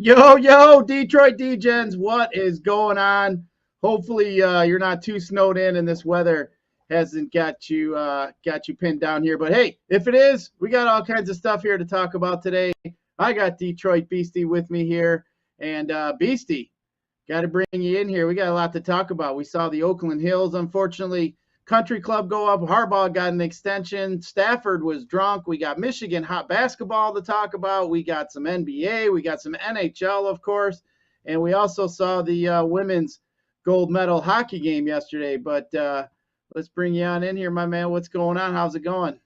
Yo, Detroit D-Gens, what is going on? Hopefully, you're not too snowed in and this weather hasn't got you pinned down here. But hey, if it is, we got all kinds of stuff here to talk about today. I got Detroit Beastie with me here, and Beastie, got to bring you in here. We got a lot to talk about. We saw the Oakland Hills, unfortunately, Country Club go up. Harbaugh got an extension. Stafford was drunk. We got Michigan hot basketball to talk about. We got some NBA. We got some NHL, of course. And we also saw the women's gold medal hockey game yesterday. But let's bring you on in here, my man. What's going on? How's it going?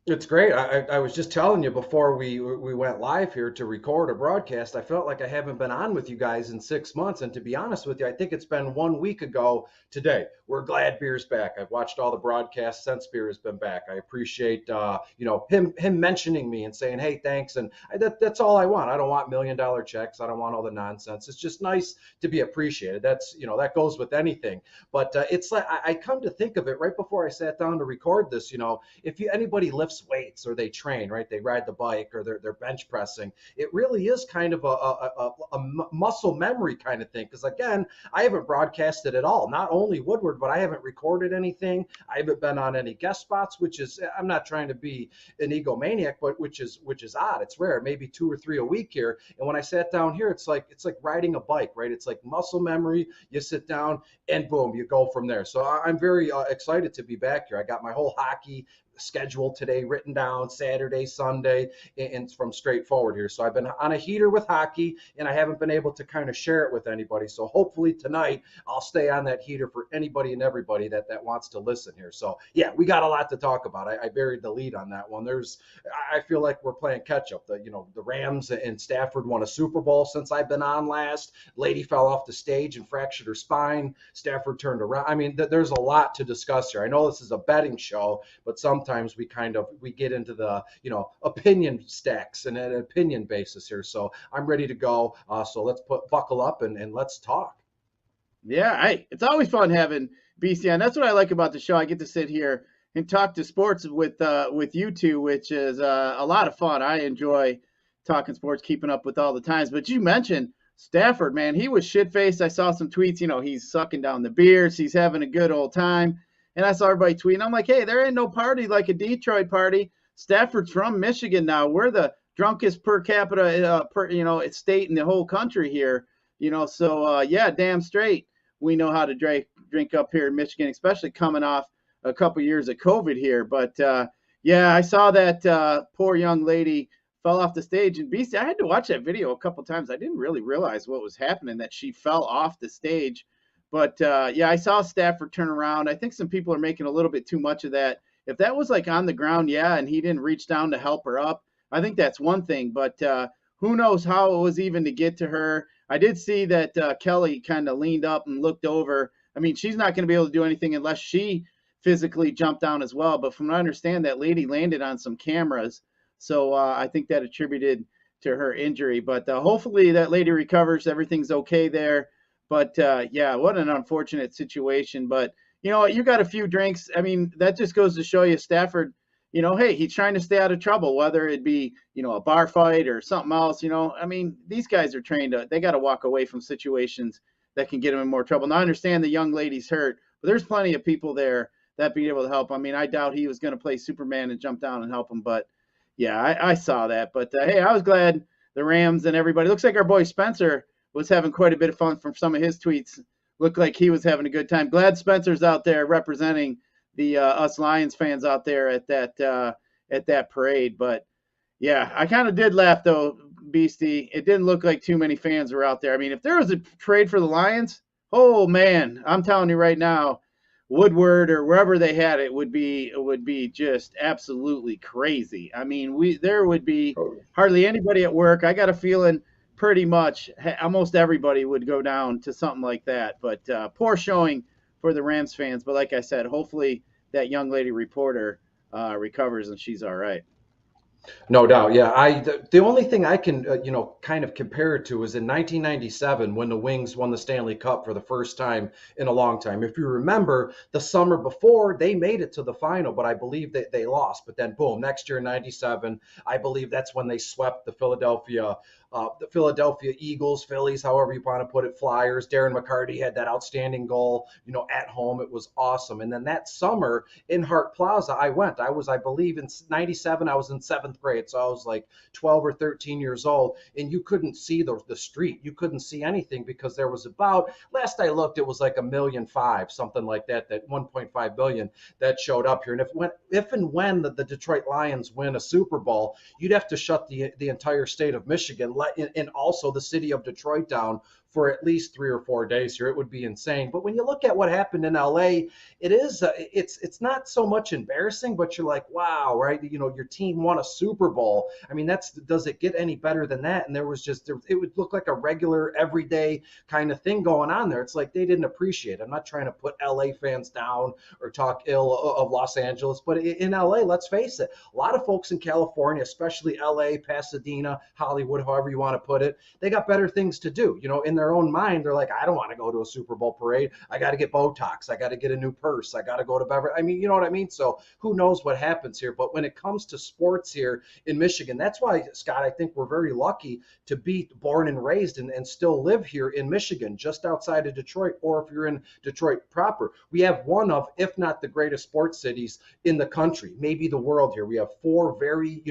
It's great. I was just telling you before we went live here to record a broadcast. I felt like I haven't been on with you guys in 6 months, and to be honest with you, I think it's been 1 week ago today. We're glad Beer's back. I've watched all the broadcasts since Beer has been back. I appreciate him mentioning me and saying, "Hey, thanks," and that's all I want. I don't want $1 million checks. I don't want all the nonsense. It's just nice to be appreciated. That goes with anything. But it's like I come to think of it right before I sat down to record this. If anybody lifts weights or they train, right? They ride the bike or they're bench pressing. It really is kind of a muscle memory kind of thing. Because again, I haven't broadcasted at all. Not only Woodward, but I haven't recorded anything. I haven't been on any guest spots, which is, I'm not trying to be an egomaniac, but which is odd. It's rare, maybe 2 or 3 a week here. And when I sat down here, it's like riding a bike, right? It's like muscle memory. You sit down and boom, you go from there. So I'm very excited to be back here. I got my whole hockey schedule today written down, Saturday, Sunday, and from straightforward here. So I've been on a heater with hockey, and I haven't been able to kind of share it with anybody. So hopefully tonight I'll stay on that heater for anybody and everybody that wants to listen here. So yeah, we got a lot to talk about. I buried the lead on that one. I feel like we're playing catch up. The Rams and Stafford won a Super Bowl since I've been on last. Lady fell off the stage and fractured her spine. Stafford turned around. I mean, there's a lot to discuss here. I know this is a betting show, but sometimes we get into the opinion stacks and an opinion basis here. So I'm ready to go. So let's buckle up and let's talk. Yeah, hey, it's always fun having BC on. That's what I like about the show. I get to sit here and talk to sports with you two, which is a lot of fun. I enjoy talking sports, keeping up with all the times. But you mentioned Stafford, man. He was shit faced. I saw some tweets. He's sucking down the beers. He's having a good old time. And I saw everybody tweeting. I'm like, hey, there ain't no party like a Detroit party. Stafford's from Michigan now. We're the drunkest per capita state in the whole country here. So yeah, damn straight we know how to drink up here in Michigan, especially coming off a couple years of COVID here. But yeah, I saw that poor young lady fell off the stage. And BC, I had to watch that video a couple times. I didn't really realize what was happening, that she fell off the stage. But yeah, I saw Stafford turn around. I think some people are making a little bit too much of that. If that was like on the ground, yeah, and he didn't reach down to help her up, I think that's one thing. But who knows how it was even to get to her. I did see that Kelly kind of leaned up and looked over. I mean, she's not going to be able to do anything unless she physically jumped down as well. But from what I understand, that lady landed on some cameras. So I think that attributed to her injury. But hopefully that lady recovers. Everything's okay there. But yeah, what an unfortunate situation. But you know what? You got a few drinks. I mean, that just goes to show you Stafford, hey, he's trying to stay out of trouble, whether it be, a bar fight or something else. I mean, these guys are trained they got to walk away from situations that can get them in more trouble. Now, I understand the young lady's hurt, but there's plenty of people there that be able to help. I mean, I doubt he was going to play Superman and jump down and help him. But yeah, I saw that. But hey, I was glad the Rams and everybody. Looks like our boy Spencer was having quite a bit of fun from some of his tweets. Looked like he was having a good time. Glad Spencer's out there representing the us Lions fans out there at that parade. But yeah, I kind of did laugh though, Beastie. It didn't look like too many fans were out there. I mean, if there was a trade for the Lions, oh man, I'm telling you right now, Woodward or wherever they had it would be just absolutely crazy. I mean, there would be hardly anybody at work. I got a feeling pretty much almost everybody would go down to something like that. But poor showing for the Rams fans. But like I said, hopefully that young lady reporter recovers and she's all right. No doubt. Yeah. The only thing I can, kind of compare it to is in 1997 when the Wings won the Stanley Cup for the first time in a long time. If you remember, the summer before, they made it to the final, but I believe that they lost. But then, boom, next year in 97, I believe that's when they swept the Philadelphia Eagles, Phillies, however you want to put it, Flyers. Darren McCarty had that outstanding goal, at home. It was awesome. And then that summer in Hart Plaza, I went. I believe in 97, I was in seventh grade. So I was like 12 or 13 years old. And you couldn't see the street. You couldn't see anything because there was about, last I looked, it was like 1,500,000, something like that, that 1.5 billion that showed up here. And if and when the Detroit Lions win a Super Bowl, you'd have to shut the entire state of Michigan and also the city of Detroit down for at least 3 or 4 days here. It would be insane. But when you look at what happened in LA, it's not so much embarrassing, but you're like, wow, right? Your team won a Super Bowl. I mean, does it get any better than that? And it would look like a regular everyday kind of thing going on there. It's like they didn't appreciate it. I'm not trying to put LA fans down or talk ill of Los Angeles, but in LA, let's face it, a lot of folks in California, especially LA, Pasadena, Hollywood, however you want to put it, they got better things to do. In their own mind, they're like, I don't want to go to a Super Bowl parade. I got to get Botox. I got to get a new purse. I got to go to Beverly. I mean, you know what I mean? So who knows what happens here? But when it comes to sports here in Michigan, that's why, Scott, I think we're very lucky to be born and raised and still live here in Michigan, just outside of Detroit, or if you're in Detroit proper. We have one of, if not the greatest sports cities in the country, maybe the world here. We have four very,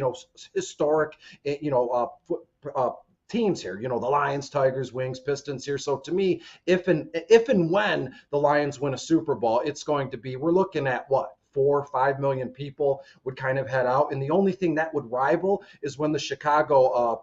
historic, teams here, the Lions, Tigers, Wings, Pistons here. So to me, if and when the Lions win a Super Bowl, it's going to be, we're looking at what, 4 or 5 million people would kind of head out. And the only thing that would rival is when the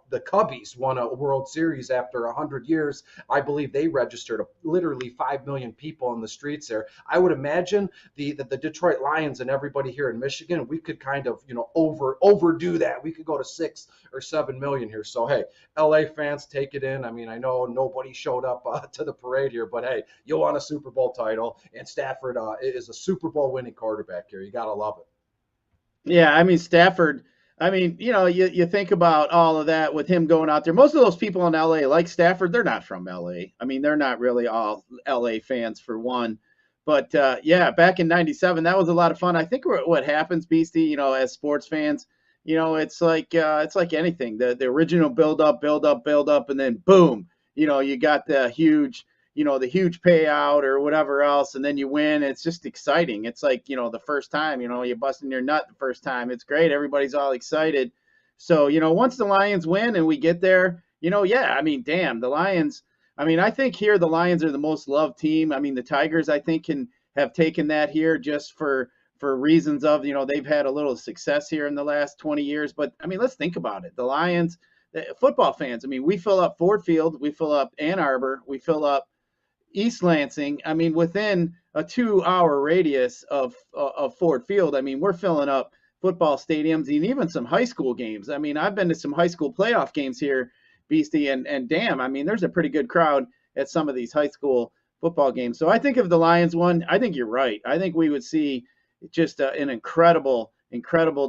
the Cubbies won a World Series after 100 years. I believe they registered literally 5 million people in the streets there. I would imagine the Detroit Lions and everybody here in Michigan, we could kind of, overdo that. We could go to 6 or 7 million here. So, hey, LA fans, take it in. I mean, I know nobody showed up to the parade here, but hey, you won a Super Bowl title, and Stafford is a Super Bowl winning quarterback here. You got to love it. Yeah, I mean Stafford. I mean, you think about all of that with him going out there. Most of those people in LA, like Stafford, they're not from LA. I mean, they're not really all LA fans for one. But yeah, back in '97, that was a lot of fun. I think what happens, Beastie, as sports fans, it's like anything. The original build up, build up, build up, and then boom, you got the huge payout or whatever else, and then you win. It's just exciting. It's like, the first time, you busting your nut the first time. It's great. Everybody's all excited. So, once the Lions win and we get there, yeah, I mean, damn, the Lions. I mean, I think here the Lions are the most loved team. I mean, the Tigers, I think, can have taken that here just for reasons of, they've had a little success here in the last 20 years. But I mean, let's think about it. The Lions, football fans, I mean, we fill up Ford Field, we fill up Ann Arbor, we fill up East Lansing. I mean, within a 2-hour radius of Ford Field, I mean, we're filling up football stadiums and even some high school games. I mean, I've been to some high school playoff games here, Beastie, and damn, I mean, there's a pretty good crowd at some of these high school football games. So I think if the Lions won, I think you're right. I think we would see just an incredible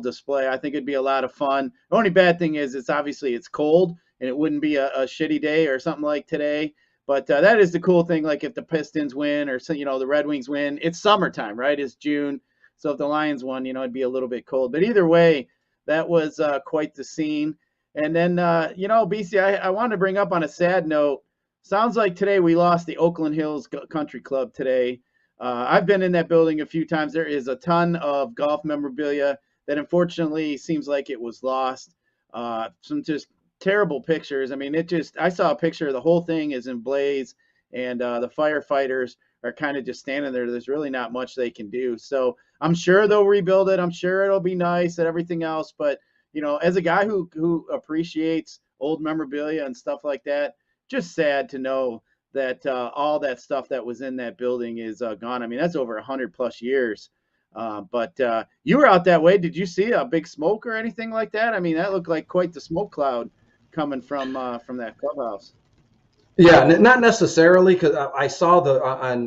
display. I think it'd be a lot of fun. The only bad thing is it's cold and it wouldn't be a shitty day or something like today. But that is the cool thing. Like if the Pistons win or the Red Wings win, it's summertime, right? It's June. So if the Lions won, it'd be a little bit cold. But either way, that was quite the scene. And then, BC, I wanted to bring up on a sad note. Sounds like today we lost the Oakland Hills Country Club today. I've been in that building a few times. There is a ton of golf memorabilia that unfortunately seems like it was lost. Some just terrible pictures. I mean, I saw a picture, the whole thing is in blaze, and the firefighters are kind of just standing there. There's really not much they can do. So I'm sure they'll rebuild it. I'm sure it'll be nice and everything else. But, as a guy who appreciates old memorabilia and stuff like that, just sad to know that all that stuff that was in that building is gone. I mean, that's over 100+ years. But you were out that way. Did you see a big smoke or anything like that? I mean, that looked like quite the smoke cloud coming from that clubhouse. Yeah, not necessarily, because I saw on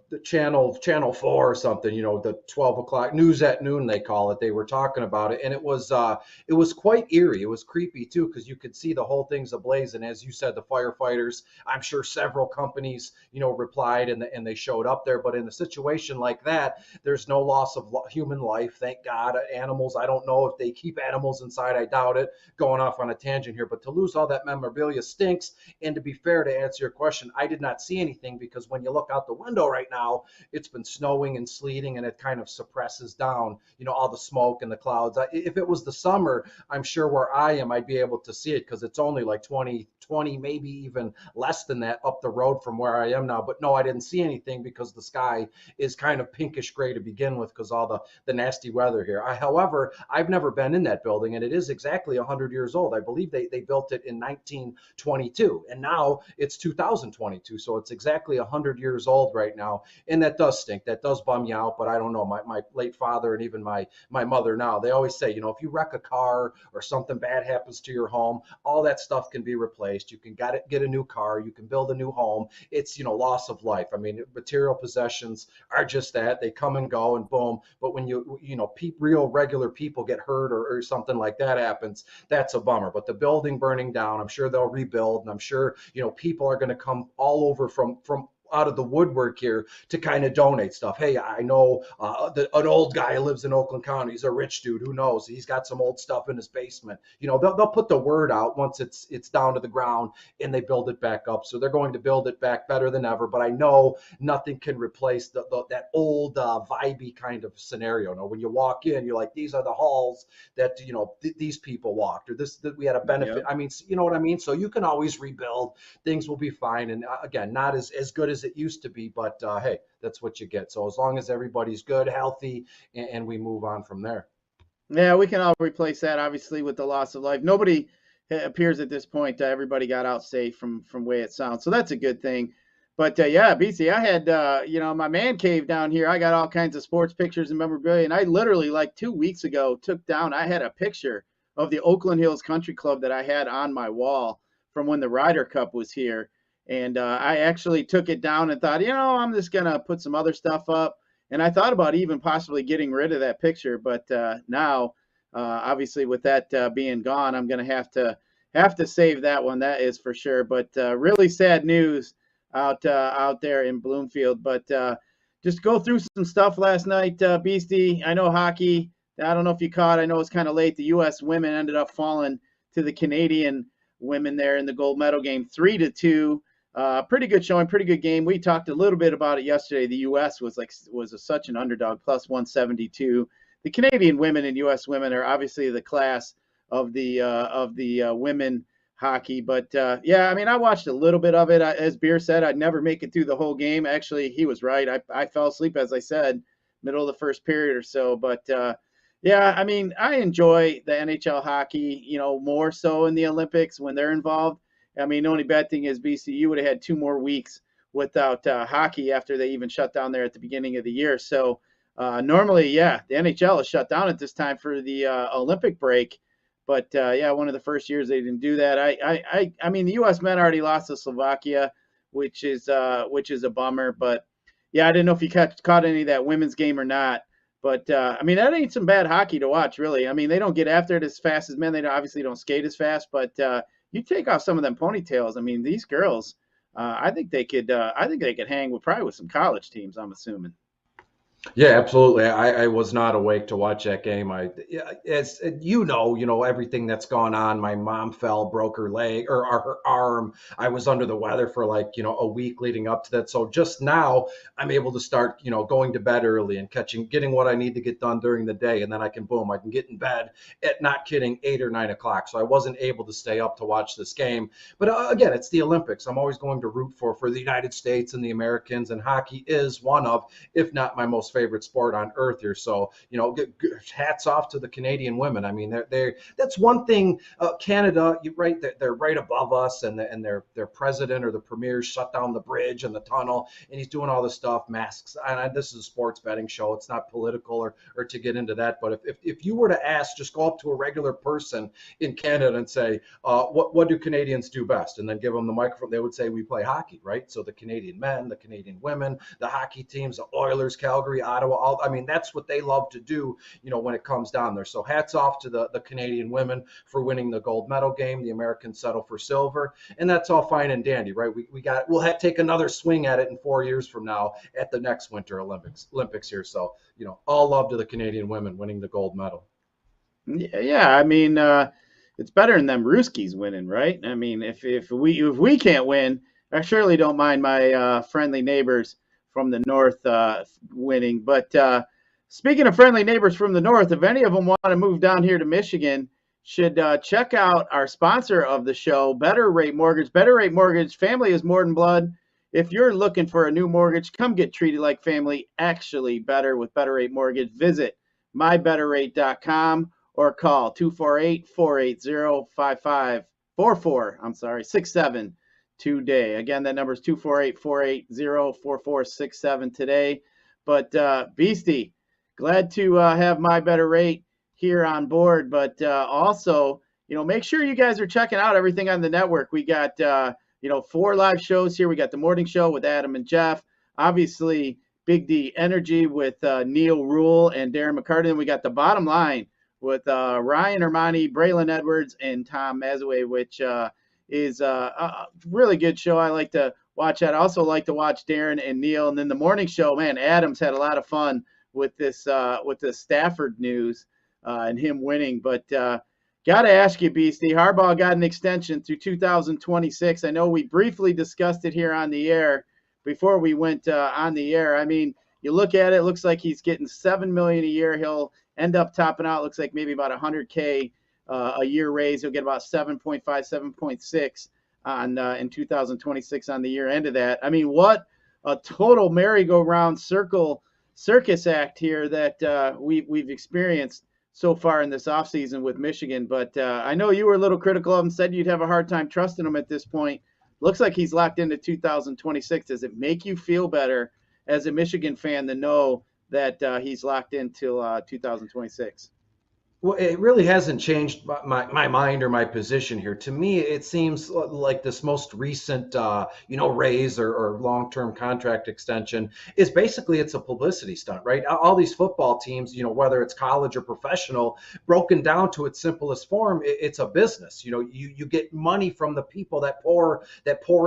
the channel 4 or something, the 12 o'clock news at noon they call it. They were talking about it, and it was quite eerie. It was creepy too, because you could see the whole thing's ablaze. And as you said, the firefighters, I'm sure several companies, replied, and they showed up there. But in a situation like that, there's no loss of human life, thank God. Animals, I don't know if they keep animals inside. I doubt it. Going off on a tangent here, but to lose all that memorabilia stinks. And to be fair, to answer your question, I did not see anything, because when you look out the window right now, it's been snowing and sleeting, and it kind of suppresses down, all the smoke and the clouds. If it was the summer, I'm sure where I am, I'd be able to see it, because it's only like 20, maybe even less than that up the road from where I am now. But no, I didn't see anything, because the sky is kind of pinkish gray to begin with, because all the nasty weather here. However, I've never been in that building, and it is exactly 100 years old. I believe they built it in 1922, and now it's 2022, so it's exactly 100 years old right now. And that does stink. That does bum you out. But I don't know, my late father and even my mother now, they always say, if you wreck a car or something bad happens to your home, all that stuff can be replaced. You can get a new car, you can build a new home. It's, loss of life. I mean, material possessions are just that. They come and go, and boom. But when real regular people get hurt, or something like that happens, that's a bummer. But the building burning down, I'm sure they'll rebuild, and I'm sure, people are going to come all over from out of the woodwork here to kind of donate stuff. Hey, I know an old guy who lives in Oakland County. He's a rich dude. Who knows? He's got some old stuff in his basement. They'll put the word out once it's down to the ground and they build it back up. So they're going to build it back better than ever. But I know nothing can replace that old vibey kind of scenario. When you walk in, you're like, these are the halls that these people walked, or that we had a benefit. Yep. I mean, you know what I mean? So you can always rebuild. Things will be fine. And again, not as good as it used to be, but hey, that's what you get. So as long as everybody's good, healthy, and we move on from there. Yeah, we can all replace that, obviously, with the loss of life. Nobody appears at this point. Everybody got out safe from way it sounds, so that's a good thing. But yeah, BC, I had my man cave down here. I got all kinds of sports pictures and memorabilia, and I literally, like 2 weeks ago, I had a picture of the Oakland Hills Country Club that I had on my wall from when the Ryder Cup was here. And I actually took it down and thought, I'm just going to put some other stuff up. And I thought about even possibly getting rid of that picture. But now, obviously, with that being gone, I'm going to have to save that one. That is for sure. But really sad news out there in Bloomfield. But just go through some stuff last night, Beastie. I know hockey. I don't know if you caught. I know it's kind of late. The U.S. women ended up falling to the Canadian women there in the gold medal game, 3-2. Pretty good showing, pretty good game. We talked a little bit about it yesterday. The U.S. was such an underdog, plus 172. The Canadian women and U.S. women are obviously the class of the women hockey. But yeah, I mean, I watched a little bit of it. As Beer said, I'd never make it through the whole game. Actually, he was right. I fell asleep, as I said, middle of the first period or so. But yeah, I mean, I enjoy the NHL hockey, more so in the Olympics when they're involved. I mean, the only bad thing is, BC, you would have had 2 more weeks without hockey after they even shut down there at the beginning of the year. So normally, yeah, the NHL is shut down at this time for the Olympic break. But yeah, one of the first years they didn't do that. I mean, the U.S. men already lost to Slovakia, which is a bummer. But yeah, I didn't know if you caught any of that women's game or not. But I mean, that ain't some bad hockey to watch, really. I mean, they don't get after it as fast as men. They obviously don't skate as fast, but you take off some of them ponytails. I mean, these girls, I think they could hang with probably with some college teams, I'm assuming. Yeah, absolutely. I was not awake to watch that game. As everything that's gone on. My mom fell, broke her leg or her arm. I was under the weather for a week leading up to that. So just now I'm able to start, going to bed early and getting what I need to get done during the day. And then I can get in bed at, not kidding, 8 or 9 o'clock. So I wasn't able to stay up to watch this game. But again, it's the Olympics. I'm always going to root for the United States and the Americans. And hockey is one of, if not my most favorite sport on earth here. So, hats off to the Canadian women. I mean, that's one thing. Canada, right? They're right above us, and their president or the premier shut down the bridge and the tunnel, and he's doing all this stuff, masks. And this is a sports betting show. It's not political or to get into that. But if you were to ask, just go up to a regular person in Canada and say, what do Canadians do best? And then give them the microphone, they would say we play hockey, right? So the Canadian men, the Canadian women, the hockey teams, the Oilers, Calgary, Ottawa, that's what they love to do, when it comes down there. So hats off to the Canadian women for winning the gold medal game. The Americans settle for silver, and that's all fine and dandy, right? We'll take another swing at it in 4 years from now at the next Winter Olympics here. So, all love to the Canadian women winning the gold medal. Yeah, I mean, it's better than them Ruskies winning, right? I mean, if we can't win, I surely don't mind my friendly neighbors from the north winning. But speaking of friendly neighbors from the north, if any of them want to move down here to Michigan, should check out our sponsor of the show, Better Rate Mortgage. Better Rate Mortgage, family is more than blood. If you're looking for a new mortgage, come get treated like family, actually better with Better Rate Mortgage. Visit mybetterrate.com or call 248-480-67 today. Again, that number is 248-480-4467 today. But Beastie, glad to have My Better Rate here on board. But also, make sure you guys are checking out everything on the network. We got 4 live shows here. We got the morning show with Adam and Jeff. Obviously, Big D Energy with Neil Rule and Darren McCarty. And we got the Bottom Line with Ryan Armani, Braylon Edwards, and Tom Mazaway, which is a really good show. I like to watch that. I also like to watch Darren and Neil. And then the morning show, man, Adam's had a lot of fun with this Stafford news and him winning. But got to ask you, Beastie, Harbaugh got an extension through 2026. I know we briefly discussed it here on the air before we went on the air. I mean, you look at it, looks like he's getting $7 million a year. He'll end up topping out, looks like maybe about $100K a year raise. He'll get about 7.5, 7.6 on in 2026 on the year end of that. I mean, what a total merry-go-round circus act here that we've experienced so far in this offseason with Michigan. But I know you were a little critical of him, said you'd have a hard time trusting him at this point. Looks like he's locked into 2026. Does it make you feel better as a Michigan fan to know that he's locked until 2026? Well, it really hasn't changed my mind or my position here. To me, it seems like this most recent, raise or long-term contract extension is basically it's a publicity stunt, right? All these football teams, whether it's college or professional, broken down to its simplest form, it's a business. You get money from the people that pour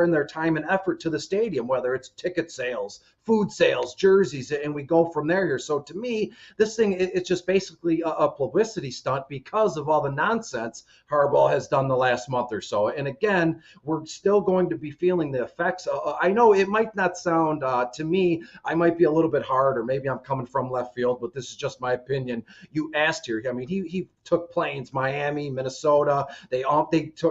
in their time and effort to the stadium, whether it's ticket sales, food sales, jerseys, and we go from there here. So to me, this thing, it's just basically a publicity stunt because of all the nonsense Harbaugh has done the last month or so. And again, we're still going to be feeling the effects. I know it might not sound, to me, I might be a little bit hard, or maybe I'm coming from left field, but this is just my opinion. You asked here. I mean, he took planes, Miami, Minnesota. They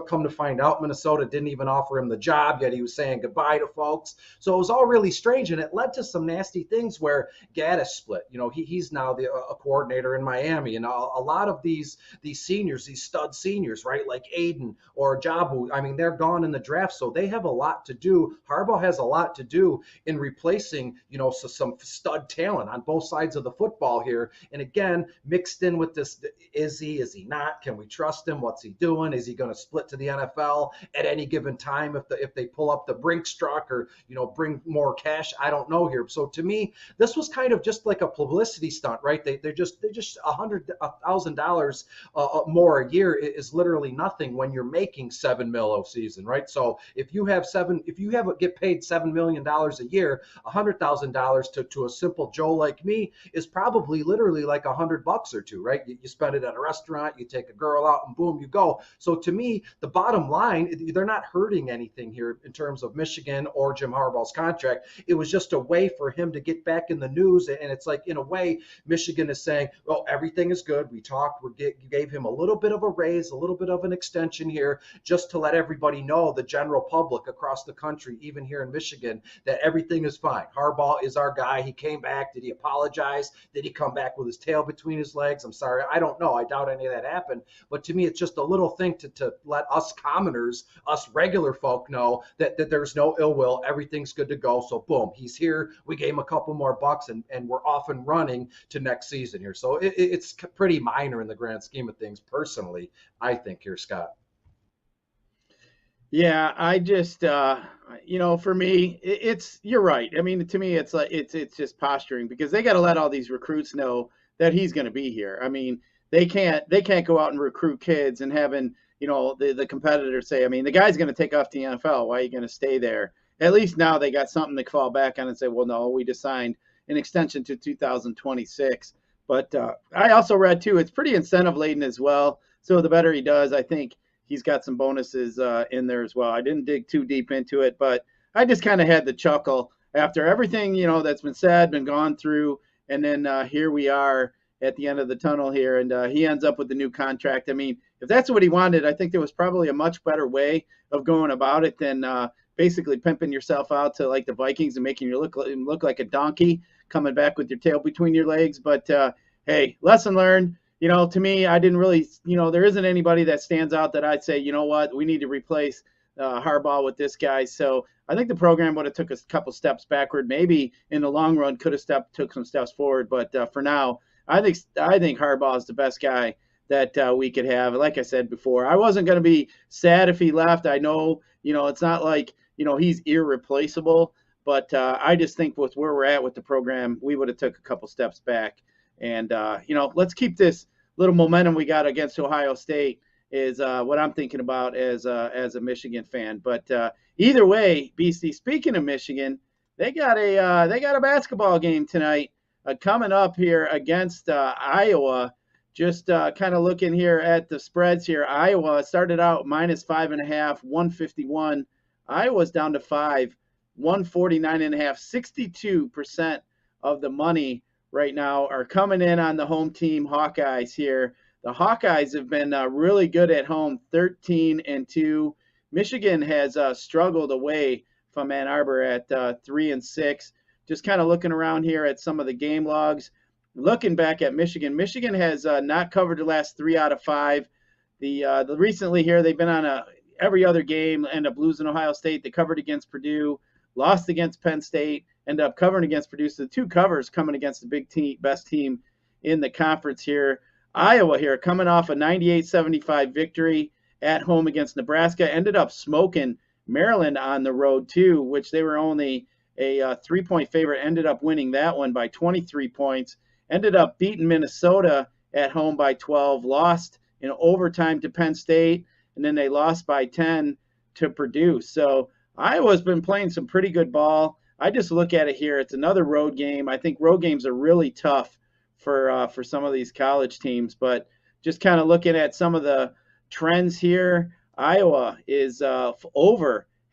come to find out Minnesota didn't even offer him the job, yet he was saying goodbye to folks. So it was all really strange, and it led to some nasty things where Gaddis split. He's now a coordinator in Miami, and a lot of these seniors, these stud seniors, right, like Aiden or Jabu, I mean, they're gone in the draft, so they have a lot to do. Harbaugh has a lot to do in replacing, some stud talent on both sides of the football here. And again, mixed in with this, is he not? Can we trust him? What's he doing? Is he going to split to the NFL at any given time if they pull up the Brinks truck or bring more cash? I don't know here. So to me, this was kind of just like a publicity stunt, right? They're just $100,000 more a year is literally nothing when you're making $7 million a season, right? So if you get paid $7 million a year, $100,000 to a simple Joe like me is probably literally like $100 or two, right? You spend it at a restaurant, you take a girl out, and boom, you go. So to me, the bottom line, they're not hurting anything here in terms of Michigan or Jim Harbaugh's contract. It was just a a way for him to get back in the news. And it's like, in a way, Michigan is saying, well, everything is good. We talked, you gave him a little bit of a raise, a little bit of an extension here, just to let everybody know, the general public across the country, even here in Michigan, that everything is fine. Harbaugh is our guy. He came back. Did he apologize? Did he come back with his tail between his legs? I'm sorry. I don't know. I doubt any of that happened. But to me, it's just a little thing to let us commoners, us regular folk know that there's no ill will. Everything's good to go. So boom, he's here. We gave him a couple more bucks, and we're off and running to next season here. So it's pretty minor in the grand scheme of things, personally, I think here, Scott. Yeah, I just, for me, you're right. I mean, to me, it's like it's just posturing, because they got to let all these recruits know that he's going to be here. I mean, they can't go out and recruit kids and having, the competitors say, I mean, the guy's going to take off to the NFL. Why are you going to stay there? At least now they got something to fall back on and say, well, no, we just signed an extension to 2026. But I also read too, it's pretty incentive laden as well. So the better he does, I think he's got some bonuses in there as well. I didn't dig too deep into it, but I just kind of had the chuckle after everything, that's been said, been gone through. And then here we are at the end of the tunnel here, and he ends up with the new contract. I mean, if that's what he wanted, I think there was probably a much better way of going about it than basically pimping yourself out to like the Vikings and making you look like a donkey coming back with your tail between your legs. But hey, lesson learned. To me, I didn't really, there isn't anybody that stands out that I'd say, you know what, we need to replace Harbaugh with this guy. So I think the program would have took a couple steps backward. Maybe in the long run could have took some steps forward. But for now, I think Harbaugh is the best guy that we could have. Like I said before, I wasn't going to be sad if he left. I know, it's not like, he's irreplaceable. But I just think with where we're at with the program, we would have took a couple steps back. And, let's keep this little momentum we got against Ohio State is what I'm thinking about as a Michigan fan. But either way, Beastie, speaking of Michigan, they got a basketball game tonight coming up here against Iowa. Just kind of looking here at the spreads here. Iowa started out -5.5, 151. Iowa's down to 5, 149.5. 62% of the money right now are coming in on the home team Hawkeyes here. The Hawkeyes have been really good at home, 13-2. Michigan has struggled away from Ann Arbor at 3-6. Just kind of looking around here at some of the game logs. Looking back at Michigan, Michigan has not covered the last 3 out of 5. The recently here they've been on every other game, end up losing Ohio State. They covered against Purdue, lost against Penn State, end up covering against Purdue. So the 2 covers coming against the best team in the conference here. Iowa here coming off a 98-75 victory at home against Nebraska, ended up smoking Maryland on the road too, which they were only a 3-point favorite, ended up winning that one by 23 points, ended up beating Minnesota at home by 12, lost in overtime to Penn State, and then they lost by 10 to Purdue. So Iowa's been playing some pretty good ball. I just look at it here. It's another road game. I think road games are really tough for some of these college teams. But just kind of looking at some of the trends here, Iowa is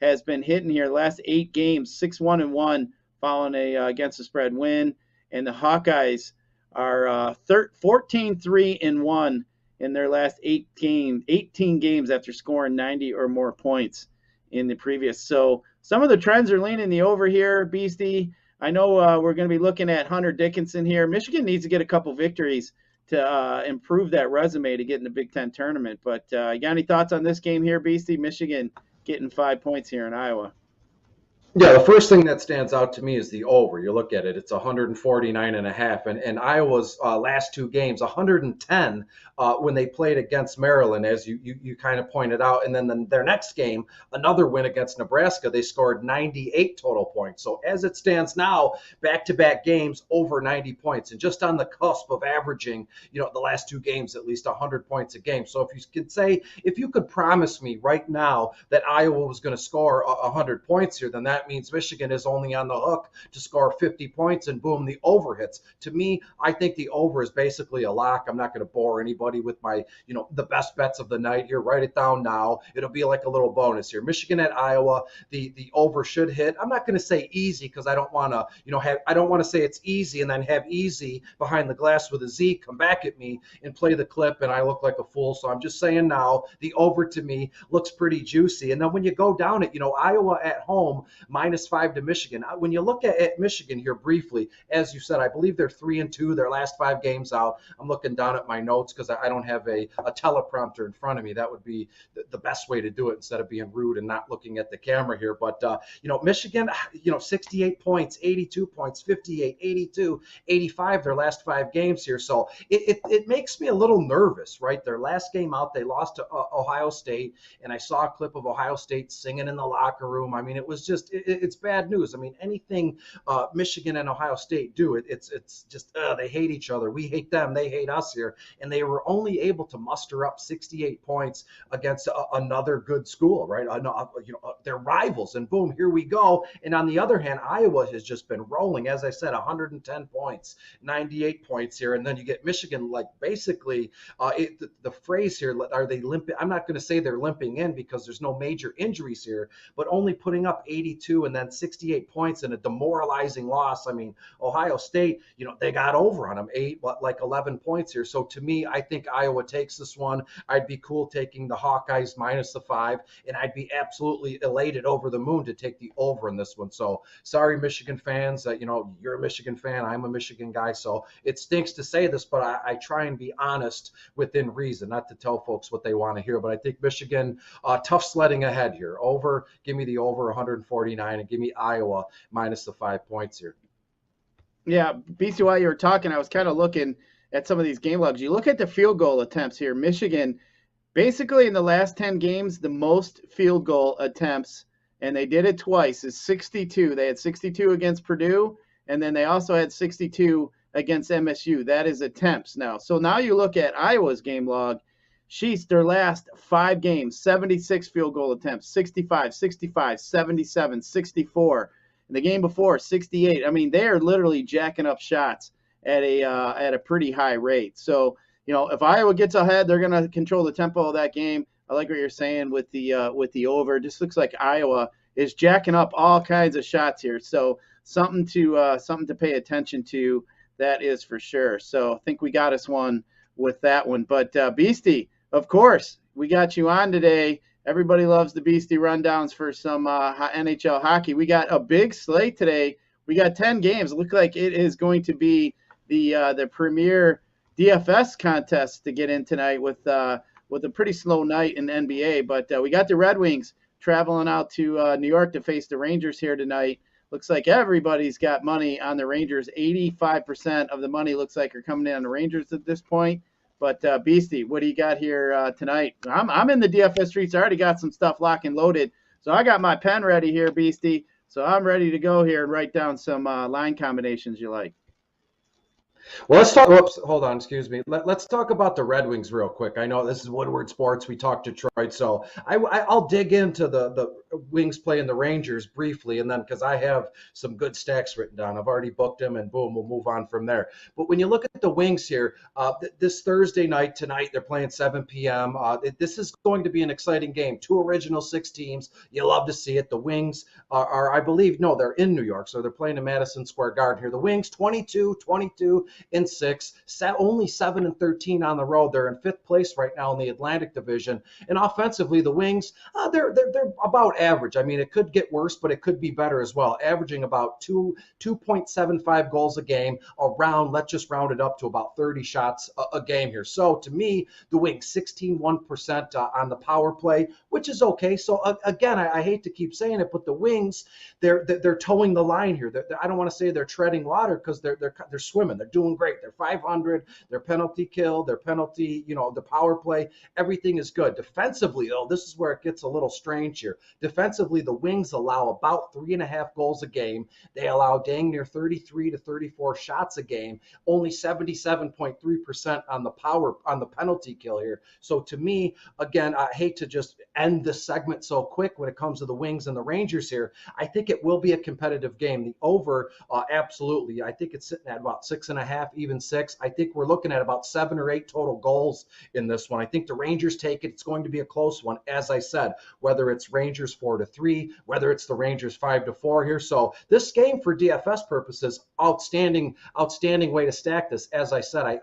has been hitting here the last 8 games, 6-1-1 following a against the spread win. And the Hawkeyes are 14-3-1 in their last 18 games after scoring 90 or more points in the previous. So some of the trends are leaning the over here, Beastie. I know we're going to be looking at Hunter Dickinson here. Michigan needs to get a couple victories to improve that resume to get in the Big Ten tournament. But you got any thoughts on this game here, Beastie? Michigan getting 5 points here in Iowa. Yeah, the first thing that stands out to me is the over. You look at it, it's 149.5. And Iowa's last 2 games, 110 when they played against Maryland, as you kind of pointed out. And then their next game, another win against Nebraska, they scored 98 total points. So as it stands now, back-to-back games, over 90 points. And just on the cusp of averaging, the last 2 games, at least 100 points a game. So if you could promise me right now that Iowa was going to score 100 points here, then that that means Michigan is only on the hook to score 50 points, and boom, the over hits. To me, I think the over is basically a lock. I'm not going to bore anybody with my, the best bets of the night here. Write it down now. It'll be like a little bonus here. Michigan at Iowa, the over should hit. I'm not going to say easy because I don't want to, I don't want to say it's easy and then have easy behind the glass with a Z come back at me and play the clip and I look like a fool. So I'm just saying now the over to me looks pretty juicy. And then when you go down it, Iowa at home -5 to Michigan. When you look at Michigan here briefly, as you said, I believe they're 3-2 their last 5 games out. I'm looking down at my notes because I don't have a teleprompter in front of me. That would be the best way to do it instead of being rude and not looking at the camera here. But Michigan, 68 points, 82 points, 58, 82, 85 their last 5 games here. So it makes me a little nervous, right? Their last game out, they lost to Ohio State, and I saw a clip of Ohio State singing in the locker room. I mean, it was just it's bad news. I mean, anything Michigan and Ohio State do, it's just they hate each other. We hate them, they hate us here, and they were only able to muster up 68 points against another good school, right? They're rivals, and boom, here we go. And on the other hand, Iowa has just been rolling, as I said, 110 points, 98 points here, and then you get Michigan, like basically the phrase here, are they limping? I'm not going to say they're limping in because there's no major injuries here, but only putting up 82 and then 68 points in a demoralizing loss. I mean, Ohio State, they got over on them 11 points here. So to me, I think Iowa takes this one. I'd be cool taking the Hawkeyes -5, and I'd be absolutely elated over the moon to take the over in this one. So sorry, Michigan fans, you're a Michigan fan, I'm a Michigan guy, so it stinks to say this, but I try and be honest within reason, not to tell folks what they want to hear. But I think Michigan, tough sledding ahead here. Over, give me the over 149, and give me Iowa -5 points here. Yeah, BC, while you were talking, I was kind of looking at some of these game logs. You look at the field goal attempts here. Michigan, basically in the last 10 games, the most field goal attempts, and they did it twice, is 62. They had 62 against Purdue, and then they also had 62 against MSU. That is attempts now. So now you look at Iowa's game log. Their last 5 games, 76 field goal attempts, 65, 65, 77, 64. And the game before, 68. I mean, they are literally jacking up shots at a pretty high rate. So, if Iowa gets ahead, they're going to control the tempo of that game. I like what you're saying with the over. It just looks like Iowa is jacking up all kinds of shots here. So something to pay attention to. That is for sure. So I think we got us one with that one. But Beastie, of course, we got you on today. Everybody loves the Beastie rundowns for some NHL hockey. We got a big slate today. We got 10 games. It looks like it is going to be the premier DFS contest to get in tonight with a pretty slow night in NBA. But we got the Red Wings traveling out to New York to face the Rangers here tonight. Looks like everybody's got money on the Rangers. 85% of the money looks like are coming in on the Rangers at this point. But Beastie, what do you got here tonight? I'm in the DFS streets. I already got some stuff locked and loaded. So I got my pen ready here, Beastie. So I'm ready to go here and write down some line combinations you like. Well, let's talk. Oops, hold on. Excuse me. Let's talk about the Red Wings real quick. I know this is Woodward Sports. We talk Detroit, so I'll dig into the Wings playing the Rangers briefly, and then because I have some good stacks written down, I've already booked them, and boom, we'll move on from there. But when you look at the Wings here, this Thursday night tonight, they're playing 7 p.m. This is going to be an exciting game. 2 original 6 teams. You love to see it. The Wings are I believe, no, they're in New York, so they're playing in Madison Square Garden here. The Wings 22-6, only 7-13 on the road. They're in 5th place right now in the Atlantic Division. And offensively, the Wings, they're about average. I mean, it could get worse, but it could be better as well. Averaging about 2.75 goals a game, around, let's just round it up to about 30 shots a game here. So to me, the Wings 16.1% on the power play, which is okay. So again, I hate to keep saying it, but the Wings, they're towing the line here. I don't want to say they're treading water because they're swimming. They're doing great. They're 500. Their penalty kill, their penalty, the power play, everything is good. Defensively, though, this is where it gets a little strange here. Defensively, the Wings allow about 3.5 goals a game. They allow dang near 33 to 34 shots a game, only 77.3% on the penalty kill here. So to me, again, I hate to just end this segment so quick when it comes to the Wings and the Rangers here. I think it will be a competitive game. The over, absolutely. I think it's sitting at about 6.5, even 6. I think we're looking at about 7 or 8 total goals in this one. I think the Rangers take it. It's going to be a close one, as I said, whether it's Rangers 4-3, whether it's the Rangers 5-4 here. So this game for DFS purposes, outstanding way to stack this. As I said,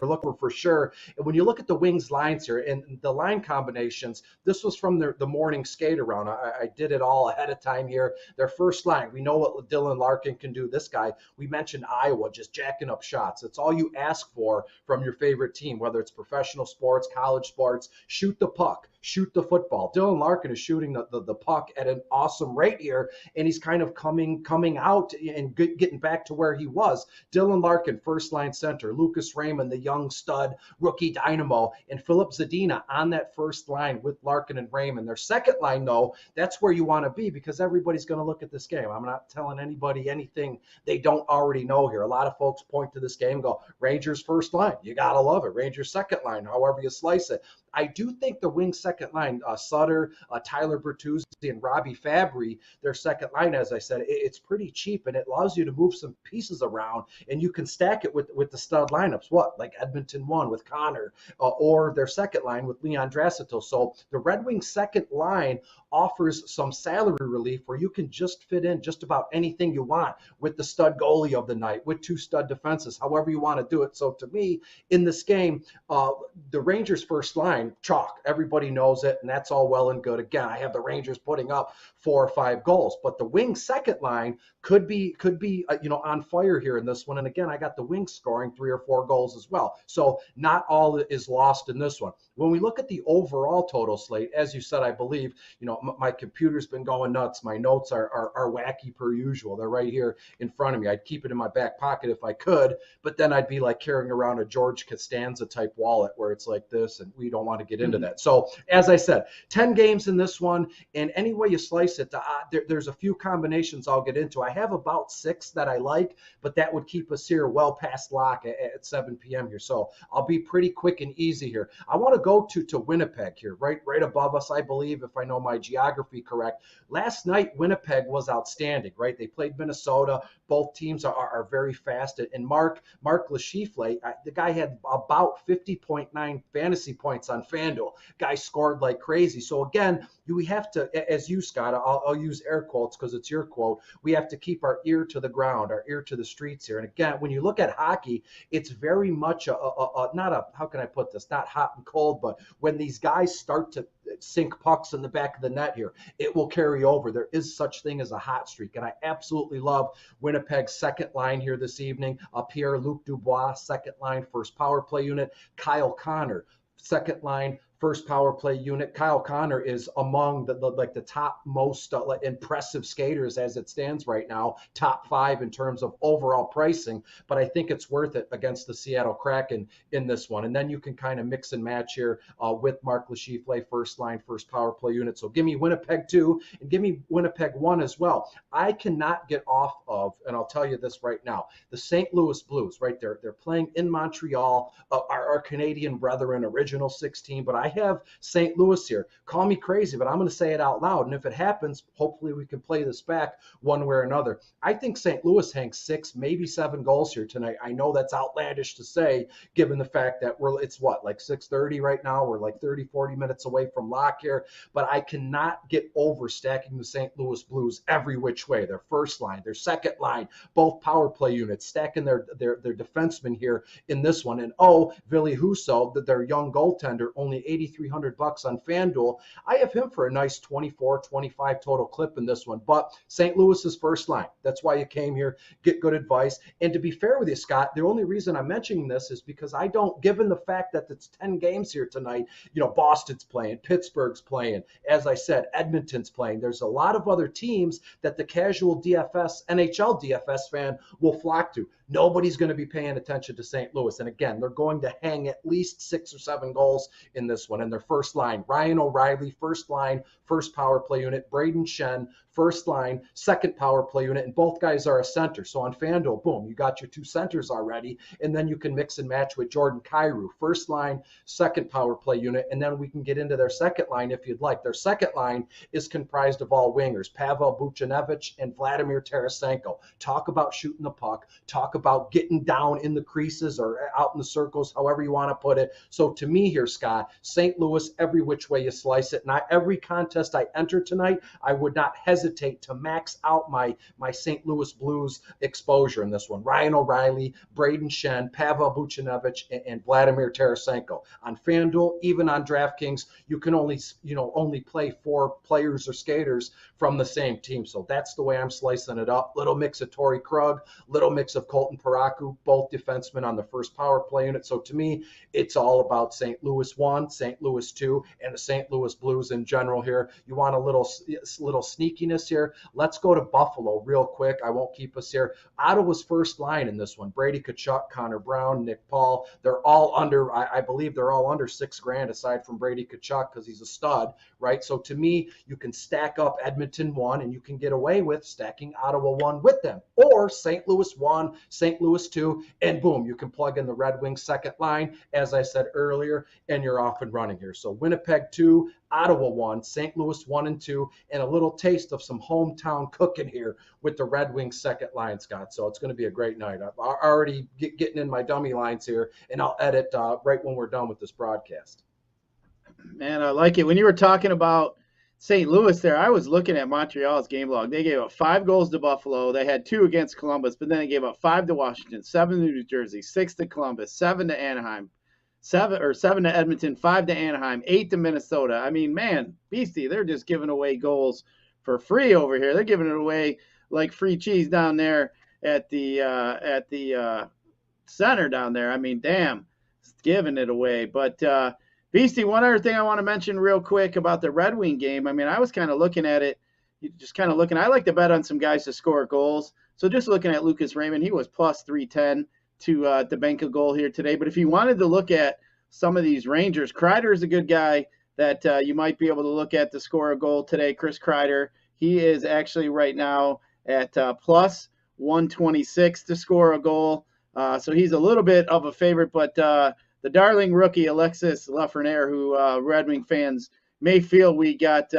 you're looking for sure. And when you look at the Wings lines here and the line combinations, this was from the morning skate around. I did it all ahead of time here. Their first line, we know what Dylan Larkin can do. This guy, we mentioned Iowa, just jacking up shots. It's all you ask for from your favorite team, whether it's professional sports, college sports. Shoot the puck, shoot the football. Dylan Larkin is shooting the puck at an awesome rate here, and he's kind of coming out and getting back to where he was. Dylan Larkin, first line center. Lucas Raymond, the young stud rookie dynamo, and Philip Zadina on that first line with Larkin and Raymond. Their second line, though, that's where you want to be because everybody's going to look at this game. I'm not telling anybody anything they don't already know here. A lot of folks point to this game and go, Rangers first line. You got to love it. Rangers second line, however you slice it. I do think the Wings second line, Sutter, Tyler Bertuzzi, and Robbie Fabry, their second line, as I said, it's pretty cheap and it allows you to move some pieces around and you can stack it with the stud lineups. What, like Edmonton 1 with Connor or their second line with Leon Draisaitl. So the Red Wings second line offers some salary relief where you can just fit in just about anything you want with the stud goalie of the night, with 2 stud defenses, however you want to do it. So to me, in this game, the Rangers first line, chalk. Everybody knows it, and that's all well and good. Again, I have the Rangers putting up 4 or 5 goals, but the Wings second line could be on fire here in this one. And again, I got the Wings scoring 3 or 4 goals as well. So not all is lost in this one. When we look at the overall total slate, as you said, I believe, my computer's been going nuts. My notes are wacky per usual. They're right here in front of me. I'd keep it in my back pocket if I could, but then I'd be like carrying around a George Costanza type wallet where it's like this, and we don't want to get into that. So as I said, 10 games in this one, and any way you slice it, there's a few combinations I'll get into. I have about 6 that I like, but that would keep us here well past lock at 7 p.m. here. So I'll be pretty quick and easy here. I want to go to Winnipeg here, right above us, I believe, if I know my geography correct. Last night, Winnipeg was outstanding, right? They played Minnesota. Both teams are very fast. And Mark Lechifle, the guy had about 50.9 fantasy points on FanDuel. Guy scored like crazy. So again, we have to, as you, Scott, I'll use air quotes because it's your quote, we have to keep our ear to the ground, our ear to the streets here. And again, when you look at hockey, it's very much how can I put this, not hot and cold, but when these guys start to sink pucks in the back of the net here, it will carry over. There is such thing as a hot streak. And I absolutely love Winnipeg's second line here this evening. Pierre-Luc Dubois, second line, first power play unit. Kyle Connor, second line, first power play unit. Kyle Connor is among the top most impressive skaters as it stands right now, top 5 in terms of overall pricing, but I think it's worth it against the Seattle Kraken in this one. And then you can kind of mix and match here with Mark Lechifle, first line, first power play unit. So give me Winnipeg 2 and give me Winnipeg 1 as well. I cannot get off of, and I'll tell you this right now, the St. Louis Blues, right there. They're playing in Montreal, our Canadian brethren, original 16, but I have St. Louis here. Call me crazy, but I'm going to say it out loud. And if it happens, hopefully we can play this back one way or another. I think St. Louis hangs 6, maybe 7 goals here tonight. I know that's outlandish to say, given the fact that it's like 6:30 right now. We're like 30, 40 minutes away from lock here, but I cannot get over stacking the St. Louis Blues every which way. Their first line, their second line, both power play units, stacking their defensemen here in this one. And Ville Husso, their young goaltender, only $8,300 on FanDuel. I have him for a nice 24, 25 total clip in this one. But St. Louis's first line, that's why you came here, get good advice. And to be fair with you, Scott, the only reason I'm mentioning this is because I don't, given the fact that it's 10 games here tonight, Boston's playing, Pittsburgh's playing, as I said, Edmonton's playing. There's a lot of other teams that the casual DFS, NHL DFS fan will flock to. Nobody's going to be paying attention to St. Louis. And again, they're going to hang at least 6 or 7 goals in this one. And their first line, Ryan O'Reilly, first line, first power play unit. Braden Shen, first line, second power play unit. And both guys are a center. So on FanDuel, boom, you got your 2 centers already. And then you can mix and match with Jordan Kyrou, first line, second power play unit. And then we can get into their second line if you'd like. Their second line is comprised of all wingers, Pavel Buchnevich and Vladimir Tarasenko. Talk about shooting the puck. Talk about getting down in the creases or out in the circles, however you want to put it. So to me here, Scott, St. Louis, every which way you slice it. And every contest I enter tonight, I would not hesitate to max out my St. Louis Blues exposure in this one. Ryan O'Reilly, Braden Shen, Pavel Buchnevich, and Vladimir Tarasenko. On FanDuel, even on DraftKings, you can only play 4 players or skaters from the same team. So that's the way I'm slicing it up. Little mix of Torrey Krug, little mix of Colton Paraku, both defensemen on the first power play unit. So to me, it's all about St. Louis 1, St. Louis 2, and the St. Louis Blues in general here. You want a little sneakiness here? Let's go to Buffalo real quick. I won't keep us here. Ottawa's first line in this one, Brady Tkachuk, Connor Brown, Nick Paul. They're all under, I believe they're all under $6,000 aside from Brady Tkachuk because he's a stud, right? So to me, you can stack up Edmonton 1 and you can get away with stacking Ottawa 1 with them, or St. Louis 1, St. Louis 2, and boom, you can plug in the Red Wings second line, as I said earlier, and you're off and running here. So Winnipeg 2, Ottawa 1, St. Louis 1 and 2, and a little taste of some hometown cooking here with the Red Wings second line, Scott. So it's going to be a great night. I'm already getting in my dummy lines here, and I'll edit right when we're done with this broadcast. Man, I like it. When you were talking about St. Louis there, I was looking at Montreal's game log. They gave up 5 goals to Buffalo. They had 2 against Columbus, but then they gave up 5 to Washington, 7 to New Jersey, 6 to Columbus, 7 to Anaheim, 7 to Edmonton, 5 to Anaheim, 8 to Minnesota. I mean, man, Beastie, they're just giving away goals for free over here. They're giving it away like free cheese down there at the center down there. I mean, damn, giving it away. But Beastie, one other thing I want to mention real quick about the Red Wing game. I mean, I was kind of looking at it, I like to bet on some guys to score goals. So just looking at Lucas Raymond, he was plus 310 to bank a goal here today. But if you wanted to look at some of these Rangers, Kreider is a good guy that you might be able to look at to score a goal today. Chris Kreider, he is actually right now at plus 126 to score a goal. So he's a little bit of a favorite, but the darling rookie Alexis Lafreniere, who Red Wing fans may feel we got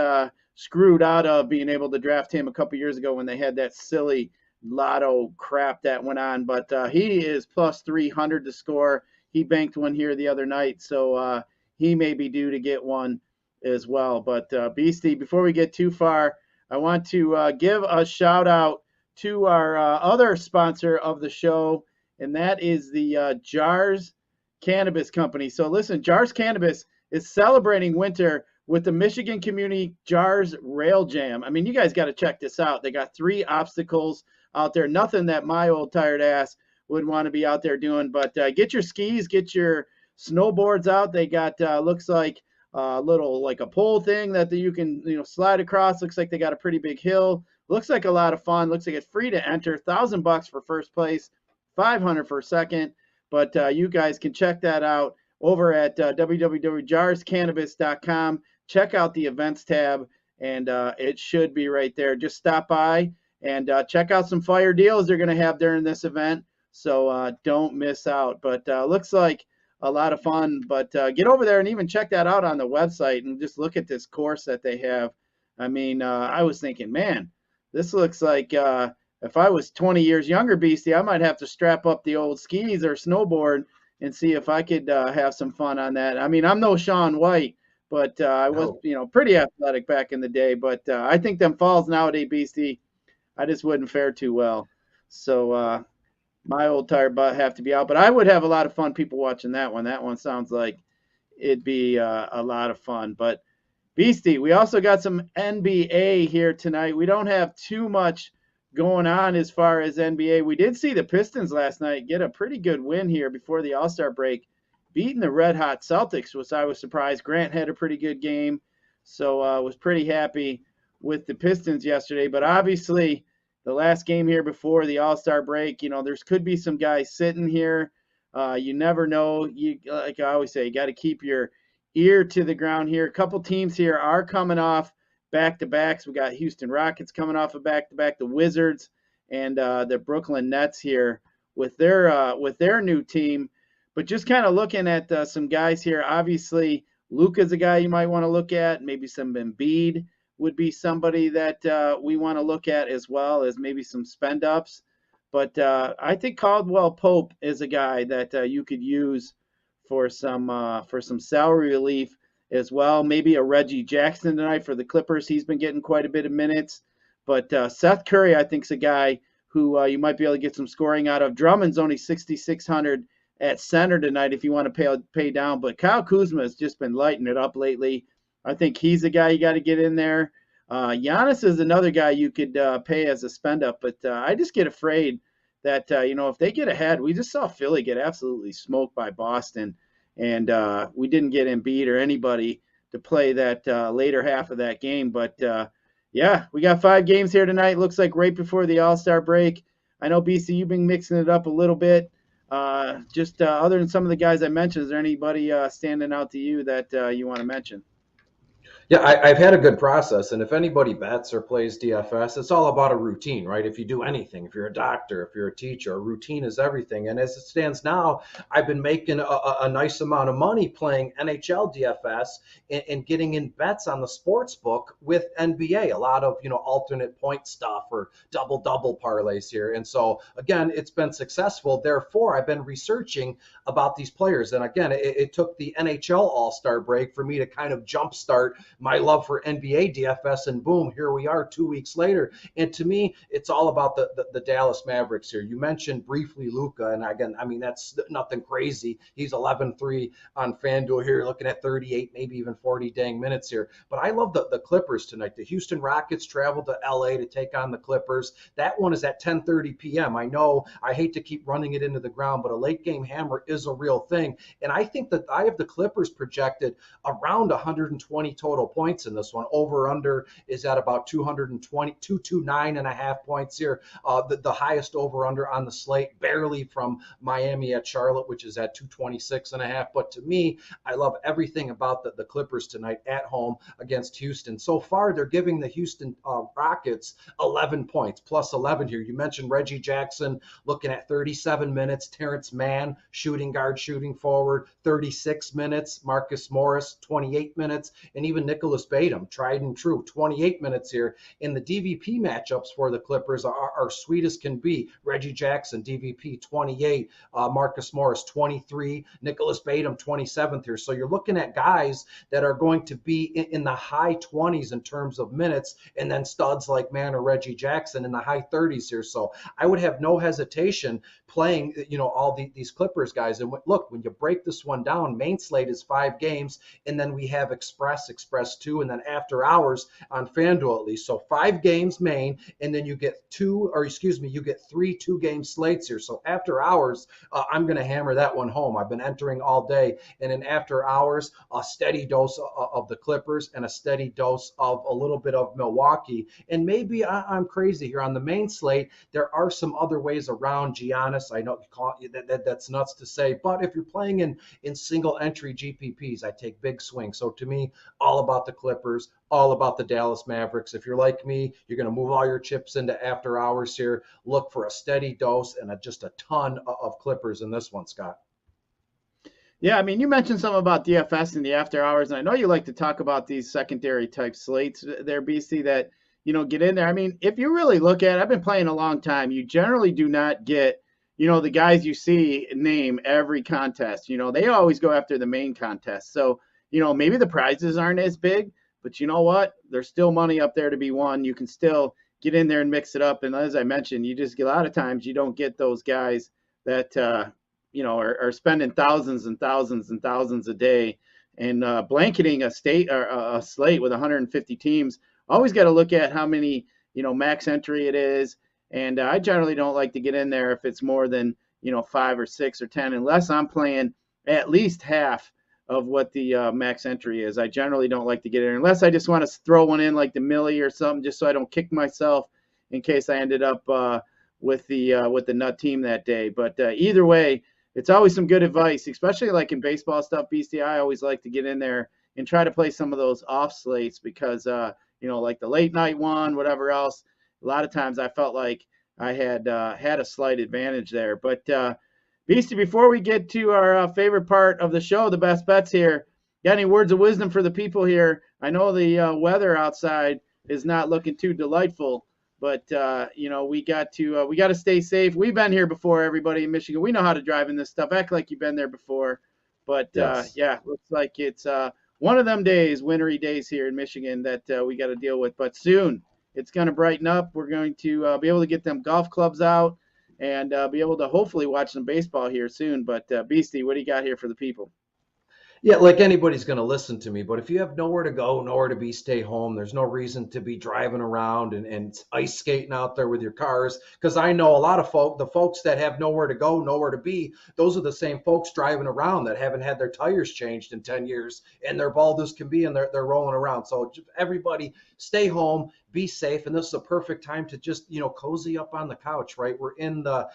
screwed out of being able to draft him a couple years ago when they had that silly lotto crap that went on. But he is plus 300 to score. He banked one here the other night, so he may be due to get one as well. But Beastie, before we get too far, I want to give a shout out to our other sponsor of the show, and that is the Jars Cannabis Company. So listen, Jars Cannabis is celebrating winter with the Michigan Community Jars Rail Jam. I mean, you guys got to check this out. They got 3 obstacles out there, nothing that my old tired ass would want to be out there doing. But get your skis, get your snowboards out. They got looks like a little like a pole thing that you can slide across. Looks like they got a pretty big hill. Looks like a lot of fun. Looks like it's free to enter. $1,000 for first place, $500 for second. But you guys can check that out over at www.jarscannabis.com. Check out the events tab, and it should be right there. Just stop by and check out some fire deals they're going to have during this event. So don't miss out. But looks like a lot of fun. But get over there and even check that out on the website and just look at this course that they have. I mean, I was thinking, man, this looks like if I was 20 years younger, Beastie, I might have to strap up the old skis or snowboard and see if I could have some fun on that. I mean, I'm no Shaun White, but I was, pretty athletic back in the day. But I think them falls nowadays, Beastie, I just wouldn't fare too well. So my old tired butt have to be out. But I would have a lot of fun people watching that one. That one sounds like it'd be a lot of fun. But Beastie, we also got some NBA here tonight. We don't have too much going on as far as NBA. We did see the Pistons last night get a pretty good win here before the All-Star break, beating the Red Hot Celtics, which I was surprised. Grant had a pretty good game, so I was pretty happy with the Pistons yesterday. But obviously, the last game here before the All-Star break. There's could be some guys sitting here. You never know. Like I always say, you got to keep your ear to the ground here. A couple teams here are coming off back-to-backs. We got Houston Rockets coming off a back-to-back, the Wizards, and the Brooklyn Nets here with their new team. But just kind of looking at some guys here, obviously Luka's a guy you might want to look at. Maybe some Embiid would be somebody that we want to look at, as well as maybe some spend ups. But I think Caldwell Pope is a guy that you could use for some salary relief as well. Maybe a Reggie Jackson tonight for the Clippers. He's been getting quite a bit of minutes. But Seth Curry, I think, is a guy who you might be able to get some scoring out of. Drummond's only 6,600 at center tonight if you want to pay down. But Kyle Kuzma has just been lighting it up lately. I think he's a guy you got to get in there. Giannis is another guy you could pay as a spend up. But I just get afraid that, if they get ahead, we just saw Philly get absolutely smoked by Boston. And we didn't get Embiid or anybody to play that later half of that game. But, yeah, we got 5 games here tonight. Looks like right before the All-Star break. I know, BC, you've been mixing it up a little bit. Just other than some of the guys I mentioned, is there anybody standing out to you that you want to mention? Yeah, I've had a good process, and if anybody bets or plays DFS, it's all about a routine, right? If you do anything, if you're a doctor, if you're a teacher, a routine is everything. And as it stands now, I've been making a nice amount of money playing NHL DFS and getting in bets on the sports book with NBA, a lot of, alternate point stuff or double-double parlays here. And so, again, it's been successful. Therefore, I've been researching about these players. And again, it took the NHL All-Star break for me to kind of jumpstart my love for NBA DFS, and boom, here we are 2 weeks later. And to me, it's all about the Dallas Mavericks here. You mentioned briefly Luka, and again, I mean, that's nothing crazy. He's 11-3 on FanDuel here, looking at 38, maybe even 40 dang minutes here. But I love the Clippers tonight. The Houston Rockets travel to LA to take on the Clippers. That one is at 10:30 p.m. I know I hate to keep running it into the ground, but a late game hammer is a real thing. And I think that I have the Clippers projected around 120 total points in this one. Over under is at about 229.5 points here. The highest over under on the slate, barely from Miami at Charlotte, which is at 226.5. But to me, I love everything about the Clippers tonight at home against Houston. So far, they're giving the Houston Rockets 11 points, plus 11 here. You mentioned Reggie Jackson looking at 37 minutes. Terrence Mann, shooting guard, shooting forward, 36 minutes. Marcus Morris, 28 minutes. And even Nicholas Batum, tried and true, 28 minutes here. In the DVP matchups for the Clippers are sweet as can be. Reggie Jackson, DVP, 28. Marcus Morris, 23. Nicholas Batum, 27th here. So you're looking at guys that are going to be in the high 20s in terms of minutes, and then studs like Mann or Reggie Jackson in the high 30s here. So I would have no hesitation playing, all these Clippers guys. And look, when you break this one down, main slate is 5 games, and then we have Express 2, and then after hours on FanDuel at least. So 5 games main, and then you get 3 2-game slates here. So after hours, I'm going to hammer that one home. I've been entering all day, and in after hours, a steady dose of the Clippers and a steady dose of a little bit of Milwaukee. And maybe I'm crazy here on the main slate. There are some other ways around Giannis. I know that's nuts to say, but if you're playing in single entry GPPs, I take big swings. So to me, all about the Clippers, all about the Dallas Mavericks. If you're like me, you're going to move all your chips into after hours here. Look for a steady dose and just a ton of Clippers in this one, Scott. Yeah, I mean, you mentioned something about DFS in the after hours, and I know you like to talk about these secondary type slates there, BC, that, get in there. I mean, if you really look at it, I've been playing a long time. You generally do not get, the guys you see name every contest. They always go after the main contest. So, maybe the prizes aren't as big, but you know what? There's still money up there to be won. You can still get in there and mix it up. And as I mentioned, you just get a lot of times you don't get those guys that, are spending thousands and thousands and thousands a day and blanketing a slate with 150 teams. Always got to look at how many, max entry it is. And I generally don't like to get in there if it's more than, 5 or 6 or 10, unless I'm playing at least half of what the max entry is. I generally don't like to get in unless I just want to throw one in like the Millie or something, just so I don't kick myself in case I ended up with the nut team that day. But either way, it's always some good advice, especially like in baseball stuff, Beastie. I always like to get in there and try to play some of those off slates because like the late night one, whatever else. A lot of times I felt like I had a slight advantage there. But Beastie, before we get to our favorite part of the show, the best bets here, got any words of wisdom for the people here? I know the weather outside is not looking too delightful, but we got to stay safe. We've been here before, everybody in Michigan. We know how to drive in this stuff. Act like you've been there before. But Yes. looks like it's one of them days, wintry days here in Michigan that we got to deal with. But soon it's going to brighten up. We're going to be able to get them golf clubs out and be able to hopefully watch some baseball here soon. But Beastie, what do you got here for the people? Yeah, like anybody's going to listen to me, but if you have nowhere to go, nowhere to be, stay home. There's no reason to be driving around and ice skating out there with your cars. Because I know a lot of the folks that have nowhere to go, nowhere to be, those are the same folks driving around that haven't had their tires changed in 10 years and they're bald as can be and they're rolling around. So everybody stay home, be safe. And this is a perfect time to just, cozy up on the couch, right? We're in the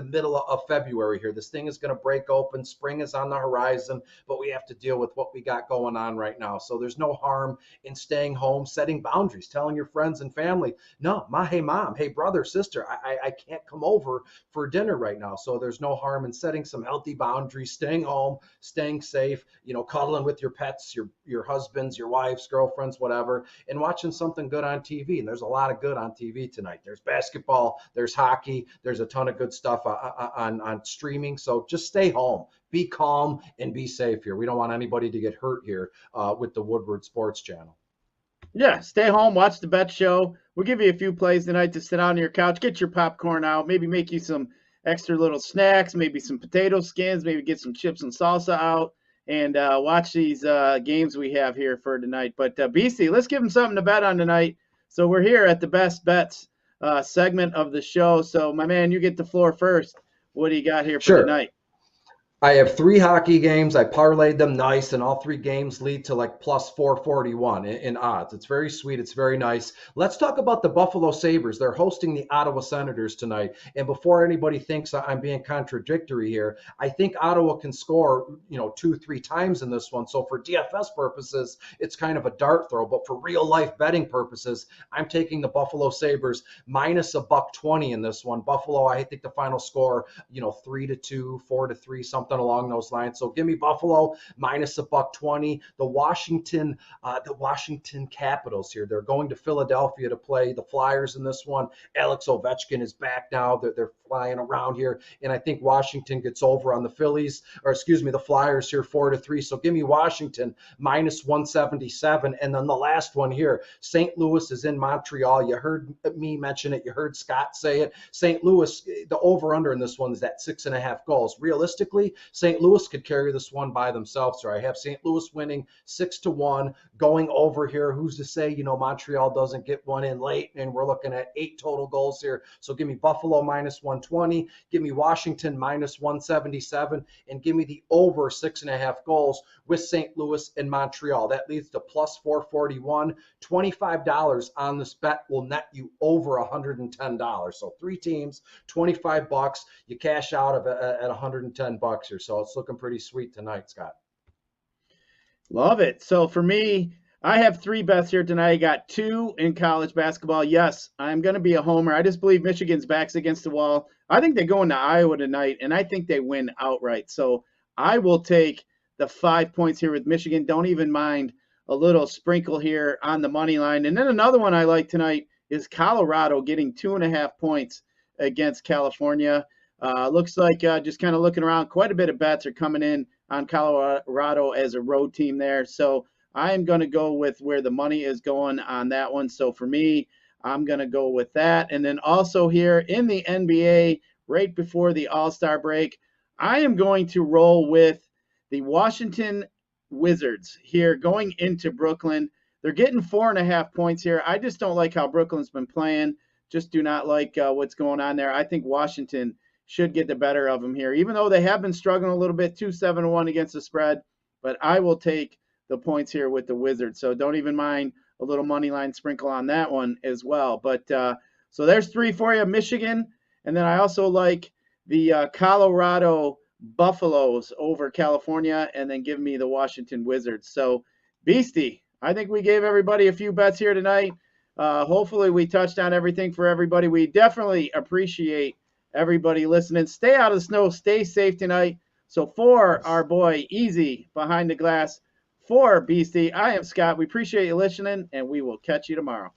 middle of February here. This thing is going to break open. Spring is on the horizon, but we have to deal with what we got going on right now. So there's no harm in staying home, setting boundaries, telling your friends and family, no, hey mom, hey brother, sister, I can't come over for dinner right now. So there's no harm in setting some healthy boundaries, staying home, staying safe, cuddling with your pets, your husbands, your wives, girlfriends, whatever, and watching something good on TV. And there's a lot of good on TV tonight. There's basketball, there's hockey, there's a ton of good stuff on streaming. So just stay home, be calm, and be safe here. We don't want anybody to get hurt here with the Woodward Sports Channel. Yeah, stay home, watch the bet show. We'll give you a few plays tonight to sit on your couch, get your popcorn out, maybe make you some extra little snacks, maybe some potato skins, maybe get some chips and salsa out, and watch these games we have here for tonight. But Beastie, let's give them something to bet on tonight. So we're here at the best bets segment of the show. So my man, you get the floor first. What do you got here for tonight? I have 3 hockey games. I parlayed them nice, and all 3 games lead to like plus 441 in odds. It's very sweet. It's very nice. Let's talk about the Buffalo Sabres. They're hosting the Ottawa Senators tonight. And before anybody thinks I'm being contradictory here, I think Ottawa can score, 2-3 times in this one. So for DFS purposes, it's kind of a dart throw. But for real life betting purposes, I'm taking the Buffalo Sabres minus $1.20 in this one. Buffalo, I think the final score, 3-2, 4-3, something along those lines. So give me Buffalo minus $1.20. The Washington Capitals here. They're going to Philadelphia to play the Flyers in this one. Alex Ovechkin is back now. They're flying around here, and I think Washington gets over on the Flyers here 4-3. So give me Washington minus 177. And then the last one here, St. Louis is in Montreal. You heard me mention it. You heard Scott say it. St. Louis, the over/under in this one is at 6.5 goals. Realistically, St. Louis could carry this one by themselves. Or I have St. Louis winning 6-1, going over here. Who's to say, Montreal doesn't get one in late, and we're looking at 8 total goals here. So give me Buffalo minus 120, give me Washington minus 177, and give me the over 6.5 goals with St. Louis and Montreal. That leads to plus 441. $25 on this bet will net you over $110. So 3 teams, $25. You cash out at $110 or so. It's looking pretty sweet tonight, Scott. Love it. So for me, I have 3 bets here tonight. I got 2 in college basketball. Yes, I'm going to be a homer. I just believe Michigan's back's against the wall. I think they go into Iowa tonight, and I think they win outright. So I will take the 5 points here with Michigan. Don't even mind a little sprinkle here on the money line. And then another one I like tonight is Colorado getting 2.5 points against California. Looks like just kind of looking around, quite a bit of bets are coming in on Colorado as a road team there. So I am going to go with where the money is going on that one. So for me, I'm going to go with that. And then also here in the NBA, right before the All-Star break, I am going to roll with the Washington Wizards here going into Brooklyn. They're getting 4.5 points here. I just don't like how Brooklyn's been playing. Just do not like what's going on there. I think Washington should get the better of them here, even though they have been struggling a little bit, 2-7-1 against the spread. But I will take the points here with the Wizards. So don't even mind a little money line sprinkle on that one as well. But So there's 3 for you, Michigan. And then I also like the Colorado Buffaloes over California, and then give me the Washington Wizards. So, Beastie, I think we gave everybody a few bets here tonight. Hopefully we touched on everything for everybody. We definitely appreciate everybody listening. Stay out of the snow. Stay safe tonight. So for our boy Easy behind the glass, for Beastie, I am Scott. We appreciate you listening, and we will catch you tomorrow.